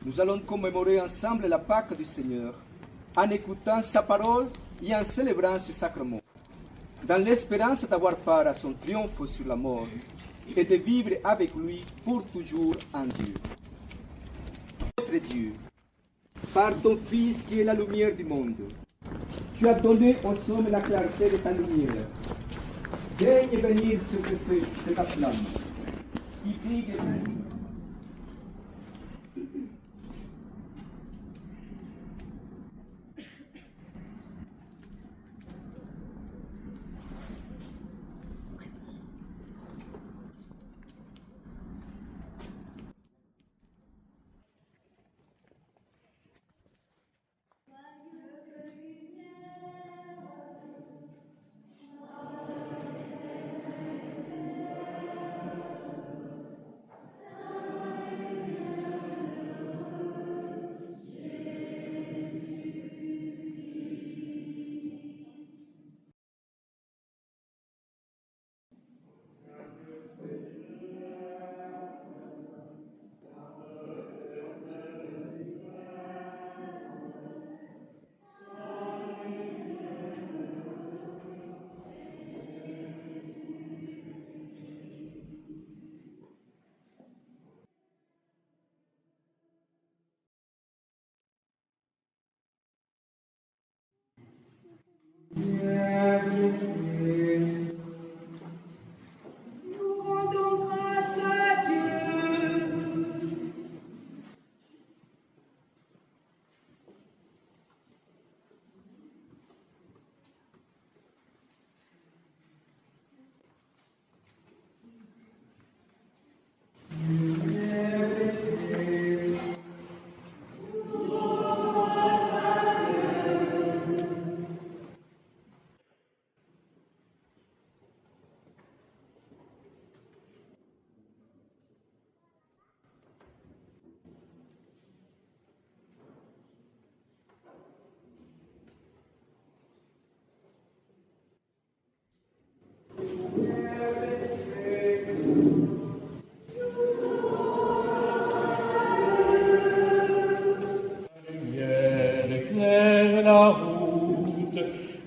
Nous allons commémorer ensemble la Pâque du Seigneur en écoutant sa parole et en célébrant ce sacrement, dans l'espérance d'avoir part à son triomphe sur la mort et de vivre avec lui pour toujours en Dieu. Notre Dieu, par ton Fils qui est la lumière du monde, tu as donné aux hommes la clarté de ta lumière. Daigne venir sur cette flamme qui brille de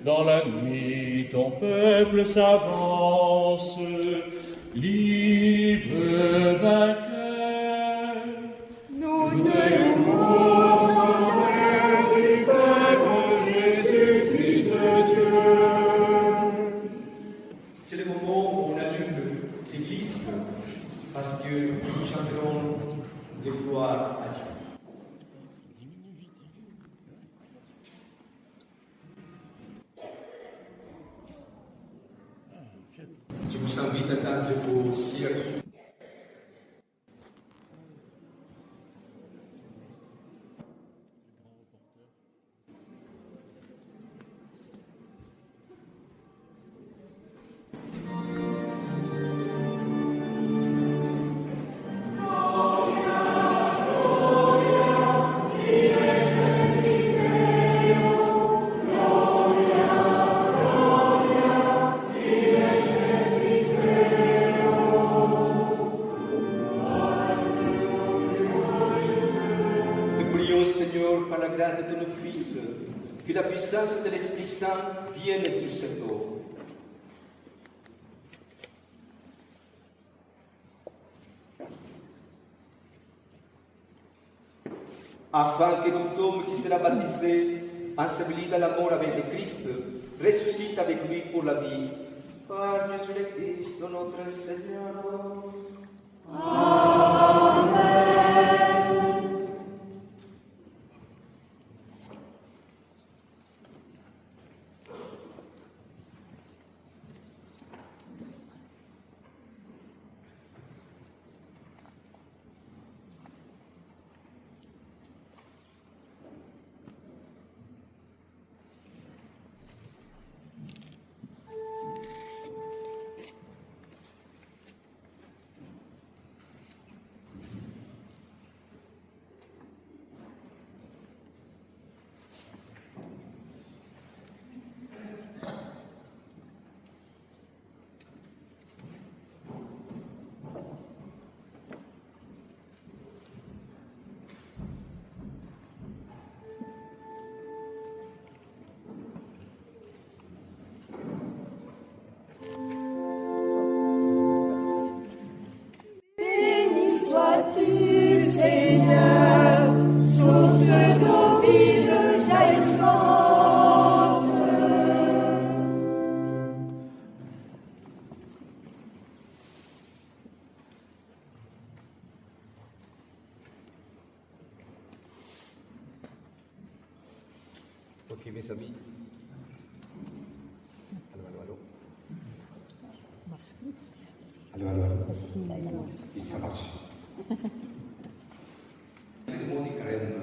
Dans la nuit, ton peuple s'avance, libre, vainqueur. Nous te louons, ton Père du peuple, Jésus, Fils de Dieu. C'est le moment où on allume l'Église, parce que nous chanterons les gloires à Dieu. Je vous invite à tendre vos cierges. Seigneur, par la grâce de ton Fils, que la puissance de l'Esprit Saint vienne sur cet homme. Afin que tout homme qui sera baptisé, enseveli dans la mort avec le Christ, ressuscite avec lui pour la vie. Par Jésus le Christ, notre Seigneur. Amen. Ok, mes amis. Allô. Allô. Et ça marche. Le mot du carême.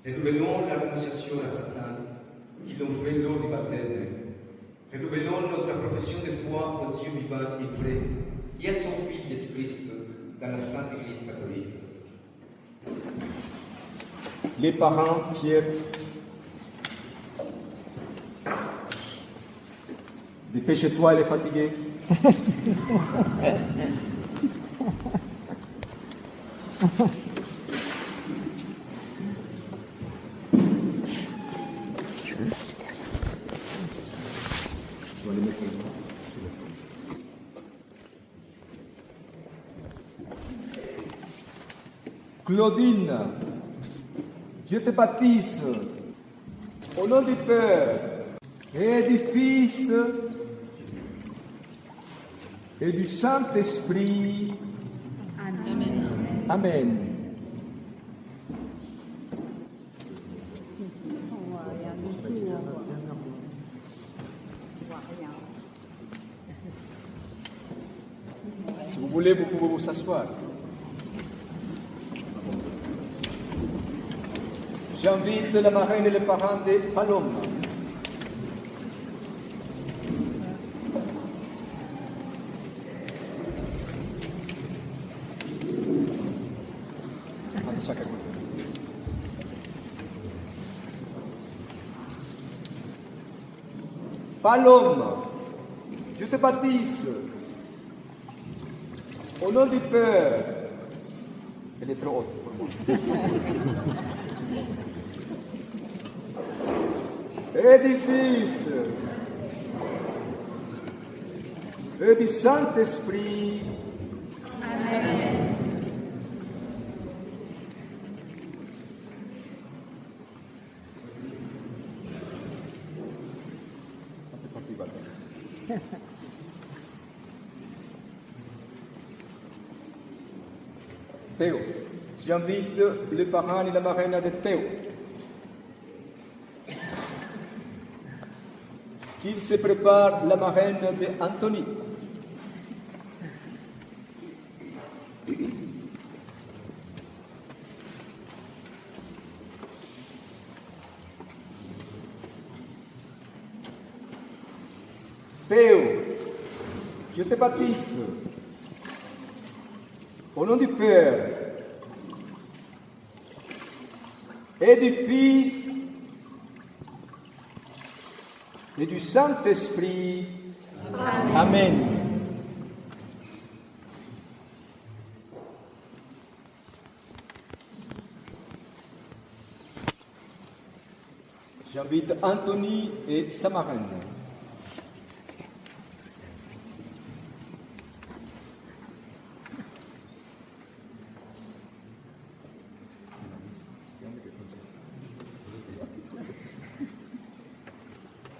Renouvelons la renonciation à Satan qui l'ont fait lors du baptême. Renouvelons notre profession de foi au Dieu vivant et vrai et à son Fils Jésus-Christ dans la Sainte Église catholique. Les parents, Pierre, dépêche-toi, elle est fatiguée. Claudine, je te baptise au nom du Père et du Fils et du Saint-Esprit. Amen. Amen. Si vous voulez, vous pouvez vous asseoir. J'invite la marraine et les parents de Paloma. Paloma, je te baptise au nom du Père. Elle est trop haute pour moi. Et du Fils et du Saint-Esprit. Amen. Théo, j'invite les parents et la marraine de Théo. Qu'il se prépare la marraine d'Anthony. Théo, je te baptise au nom du Père et du Fils et du Saint-Esprit. Amen. Amen. J'invite Anthony et sa marraine.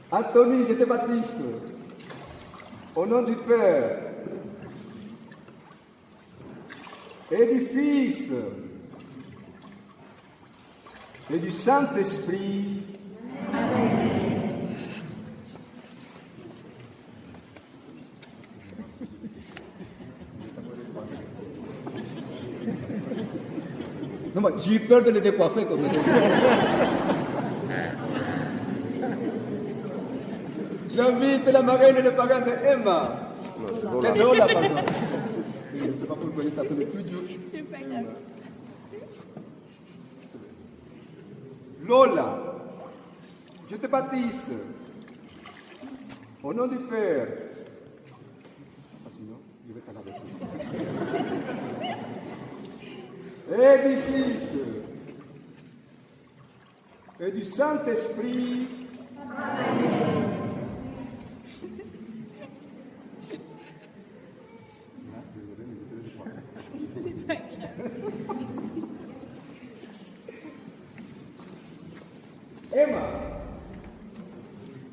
Anthony, je te baptise au nom du Père et du Fils et du Saint-Esprit. Amen. Non, mais j'ai eu peur de les décoiffer comme ça. J'invite la marraine et le parrain de Emma. C'est Lola, pardon. Je ne sais pas pourquoi il s'appelle plus dur. C'est pas grave. Lola, je te baptise au nom du Père. Sinon, je vais t'en avec et du Fils et du Saint-Esprit. Amen. Emma,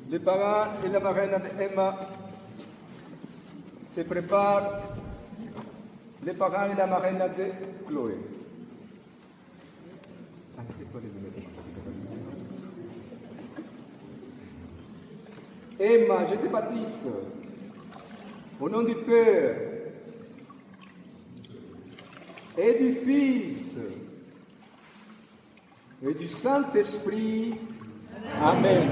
les parents et la marraine d'Emma se préparent, les parents et la marraine de Chloé. Emma, je te baptise. Au nom du Père et du Fils et du Saint-Esprit. Amen.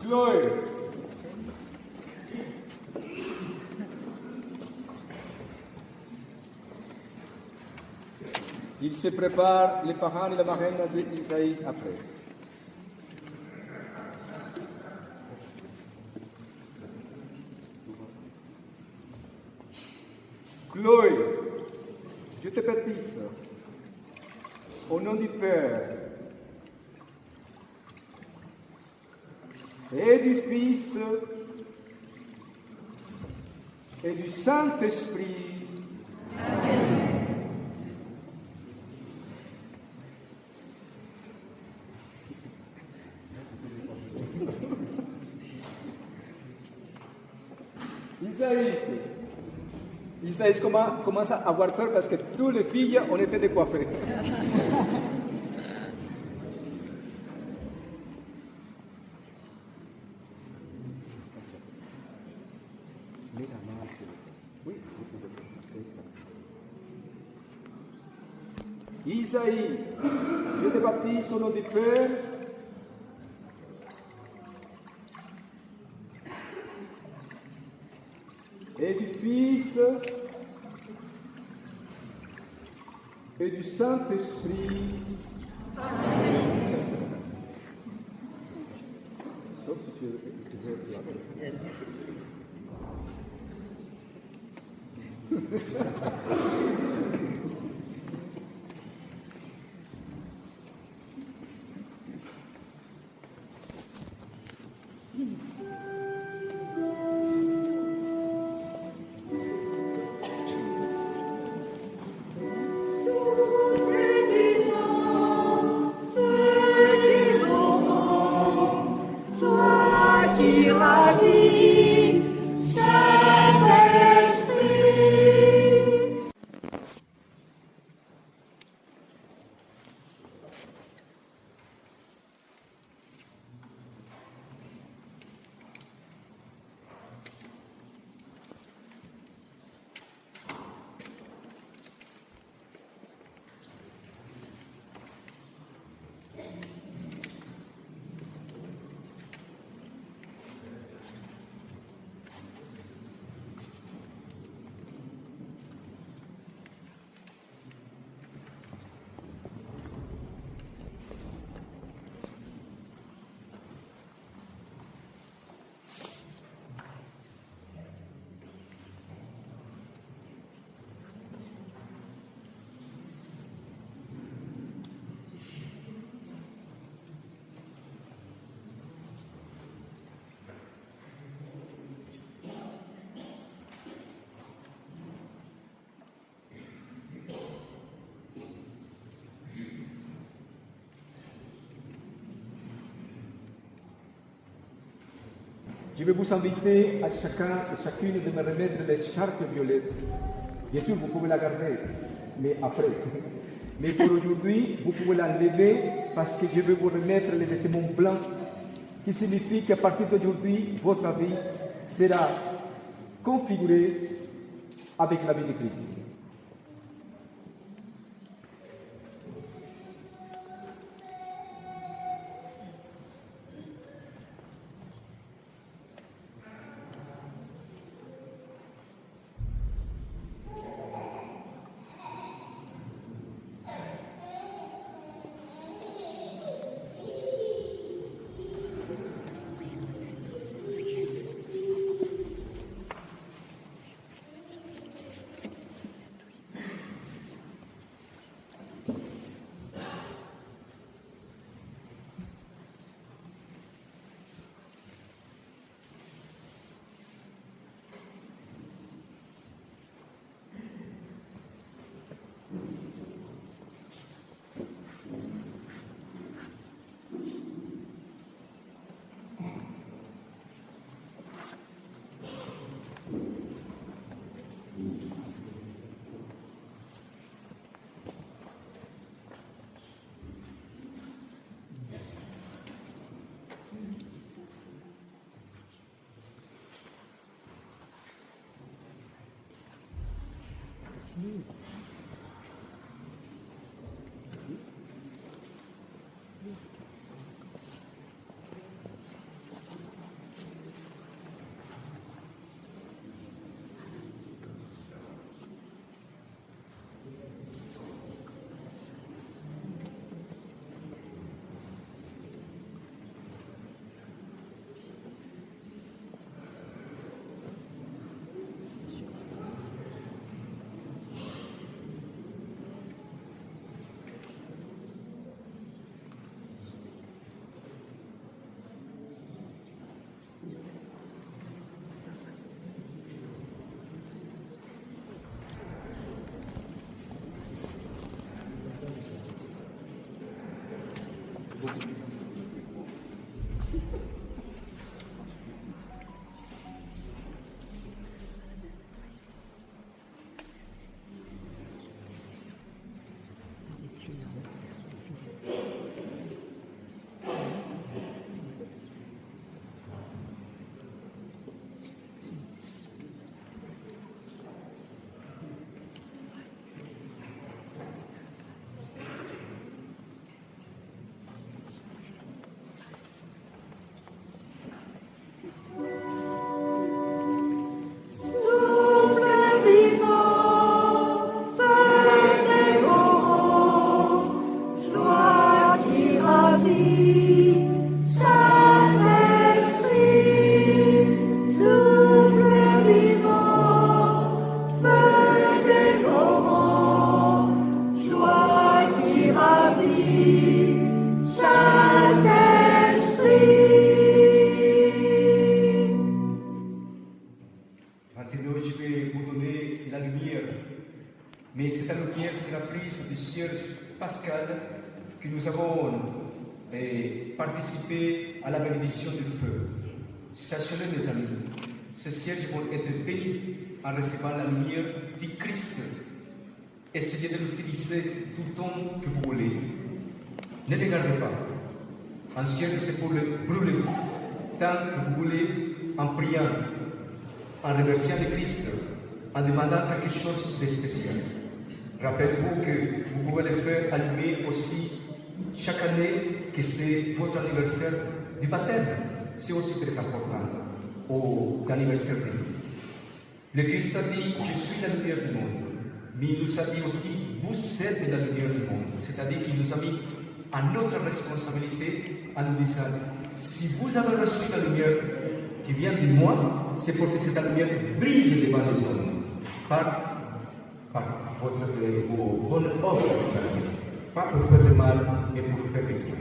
Chloé. Il se prépare, les parents et la marraine d'Isaïe après. Chloé, je te baptise au nom du Père et du Fils et du Saint-Esprit. Amen. Isaïe commence à avoir peur parce que toutes les filles ont été décoiffées. Isaïe, je te baptise au nom du Père et du Fils et du Saint-Esprit. Amen. Sauf si tu veux Je vais vous inviter à chacun et chacune de me remettre l'écharpe violette. Bien sûr, vous pouvez la garder, mais après. Mais pour aujourd'hui, vous pouvez l'enlever parce que je vais vous remettre les vêtements blancs, qui signifie qu'à partir d'aujourd'hui, votre vie sera configurée avec la vie de Christ. Maintenant, je vais vous donner la lumière. Mais cette lumière sera prise du cierge pascal que nous avons participé à la bénédiction du feu. Sachez-le, mes amis, ces cierges vont être bénis en recevant la lumière du Christ. Essayez de l'utiliser tout le temps que vous voulez. Ne les gardez pas. Un cierge, c'est pour le brûler tant que vous voulez, en priant, en remerciant le Christ, en demandant quelque chose de spécial. Rappelez-vous que vous pouvez le faire allumer aussi chaque année que c'est votre anniversaire du baptême. C'est aussi très important, ou l'anniversaire de vie. Le Christ a dit, je suis la lumière du monde. Mais il nous a dit aussi, vous êtes la lumière du monde. C'est-à-dire qu'il nous a mis à notre responsabilité en nous disant, si vous avez reçu la lumière qui vient de moi, c'est pour que cette lumière brille devant les hommes. Par vos bonnes œuvres, pas pour faire le mal, mais pour faire le bien.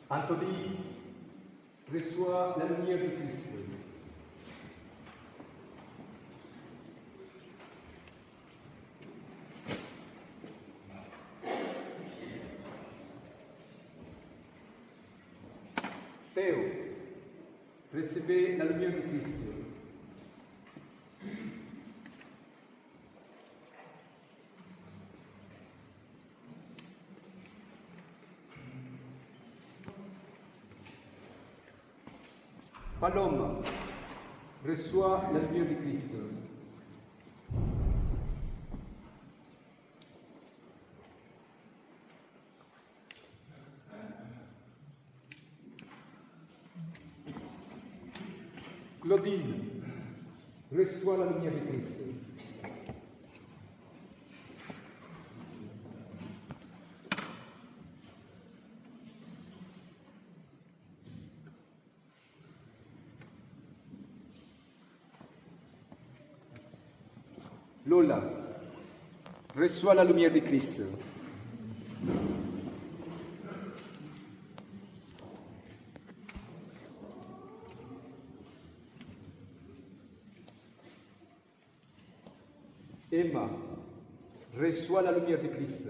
Anthony reçoit la lumière du Christ. Théo, recevez la lumière du Christ. Paloma, reçoit la lumière du Christ. Claudine, reçoit la lumière du Christ. Lola, reçoit la lumière du Christ. Emma, reçoit la lumière du Christ.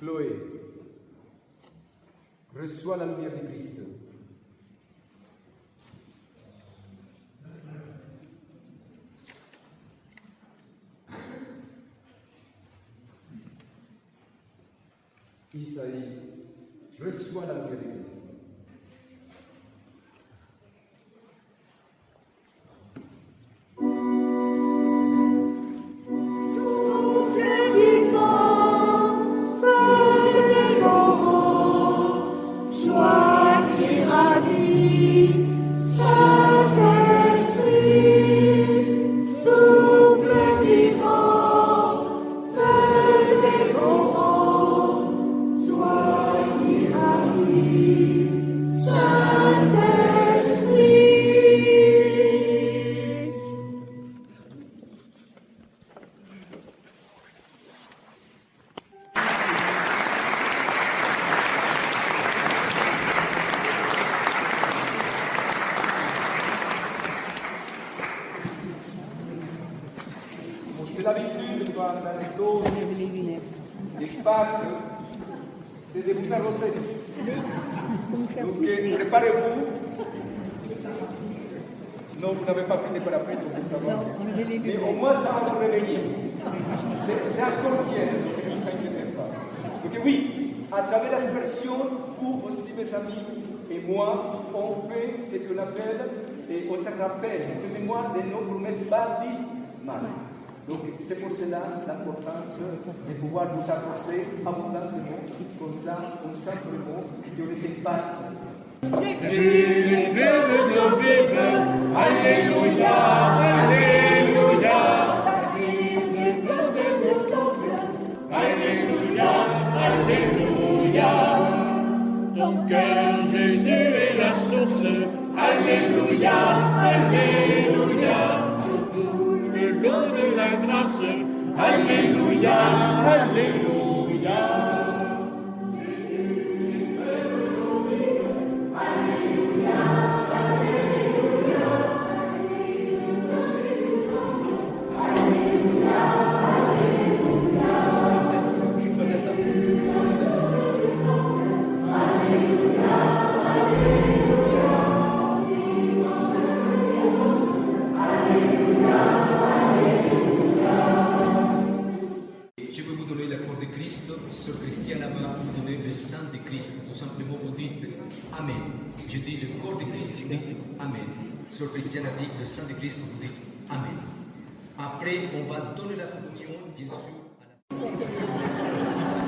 Chloé, reçois la lumière de Christ. Isaïe, reçois la lumière de Christ. C'est l'habitude dans les doses des Pâques, c'est de vous arroser. Donc préparez-vous. Non, vous n'avez pas pris de parapluie, donc ça va. Mais au moins ça va vous réveiller. C'est encore tiède, ne vous inquiétez pas. Donc oui, à travers l'aspersion, vous aussi mes amis et moi, on fait ce qu'on appelle, et on se rappelle, on fait mémoire de nos promesses baptismales. Donc c'est pour cela l'importance de pouvoir vous arroser abondamment, comme ça, on simplement qu'on n'était pas. Les feux de nos vives, Alléluia, Alléluia. Alléluia, Alléluia. Ton cœur, Jésus, est la source. Alléluia, Alléluia. Le long de la grâce. Alléluia, Alléluia. Je vais vous donner le corps de Christ. Sœur Christiane va vous donner le sang de Christ. Tout simplement, vous dites Amen. Je dis le corps de Christ, vous dites Amen. Sœur Christiane a dit le sang de Christ, vous dites Amen. Après, on va donner la communion, bien sûr, à la